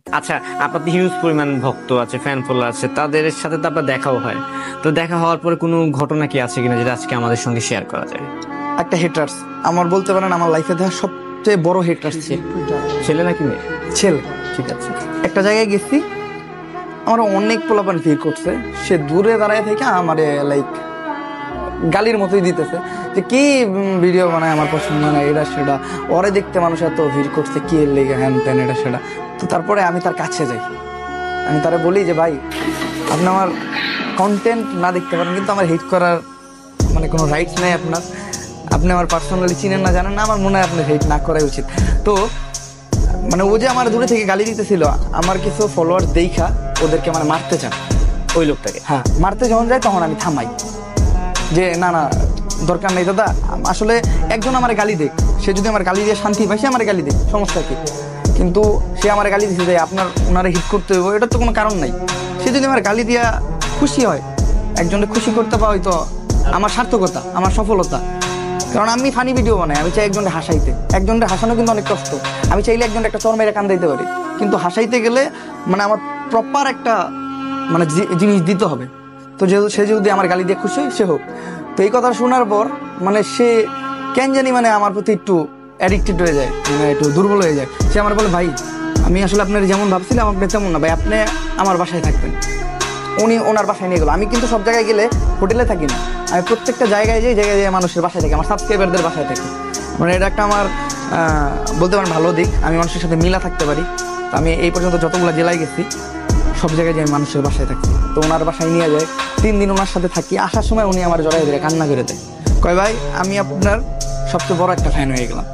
আচ্ছা, আপনার তো হিউজ পরিমাণ ভক্ত আছে, ফ্যান ফলোয়ার আছে, তাদের সাথে তো আপনার দেখাও হয়। তো দেখা হওয়ার পরে কোনো ঘটনা কি আছে কিনা যেটা আজকে আমাদের সঙ্গে শেয়ার করা যায়? একটা হেটার্স আমার বলতে পারেন আমার লাইফে দেখা সবচেয়ে বড় হেটার্স ছেলে নাকি মেয়ে? ছেলে। ঠিক আছে। একটা জায়গায় গেছি, আমার অনেক পোলাপান ফিল করছে, সে দূরে দাঁড়ায় থেকে আমার লাইক গালির মতোই দিতেছে যে কি ভিডিও বানায়, আমার পছন্দ না, এটা সেটা, ওরে দেখতে মানুষ এত ভিড় করছে, কি এর লেগে, হ্যান ত্যান, এটা সেটা। তো তারপরে আমি তার কাছে যাই, আমি তারে বলি যে ভাই, আপনি আমার কন্টেন্ট না দেখতে পারেন, কিন্তু আমার হিট করার মানে কোনো রাইটস নেই আপনার। আপনি আমার পার্সোনালি চিনেন না, জানেন না, আমার মনে হয় আপনার হেট না করাই উচিত। তো মানে ও যে আমার দূরে থেকে গালি দিতেছিল, আমার কিছু ফলোয়ার্স দেখা ওদেরকে মানে মারতে চান ওই লোকটাকে? হ্যাঁ, মারতে যখন যায় তখন আমি থামাই যে না না, দরকার নেই দাদা। আসলে একজন আমার গালি দেখ, সে যদি আমার গালি দিয়ে শান্তি পায়, সে আমার গালি দেখ, সমস্যা কি? কিন্তু সে আমার গালি দিচ্ছে যে আপনার ওনারা হিট করতে হবে, এটার তো কোনো কারণ নাই। সে যদি আমার গালি দিয়া খুশি হয়, একজনকে খুশি করতে পাওয়াই তো আমার সার্থকতা, আমার সফলতা। কারণ আমি ফানি ভিডিও বানাই, আমি চাই একজনকে হাসাইতে, একজনকে হাসানো কিন্তু অনেক কষ্ট। আমি চাইলে একজনকে একটা চর মেরে কান্দাইতে পারি, কিন্তু হাসাইতে গেলে মানে আমার প্রপার একটা মানে জিনিস দিতে হবে। তো যেহেতু সে যদি আমার গালি দিয়ে খুশি হয়, সে হোক। তো এই কথা শোনার পর মানে সে কেন জানি মানে আমার প্রতি একটু অ্যাডিক্টেড হয়ে যায়, মানে একটু দুর্বল হয়ে যায়। সে আমার বলে ভাই, আমি আসলে আপনার যেমন ভাবছিলাম আপনি তেমন না ভাই, আপনি আমার বাসায় থাকবেন। উনি ওনার বাসায় নিয়ে গেলো। আমি কিন্তু সব জায়গায় গেলে হোটেলে থাকি না, আমি প্রত্যেকটা জায়গায় জায়গায় মানুষের বাসায় থাকি, আমার সাবস্ক্রাইবারদের বাসায় থাকি। মানে এটা একটা আমার বলতে পারেন ভালো দিক, আমি মানুষের সাথে মিলা থাকতে পারি। তো আমি এই পর্যন্ত যতগুলো জেলায় গেছি, সব জায়গায় আমি মানুষের বাসায় থাকি। তো ওনার বাসায় নিয়ে যায়, 3 দিন ওনার সাথে থাকি। আসার সময় উনি আমার জড়াই ধরে কান্না করে দেয়, কয় ভাই আমি আপনার সবচেয়ে বড় একটা ফ্যান হয়ে গেলাম।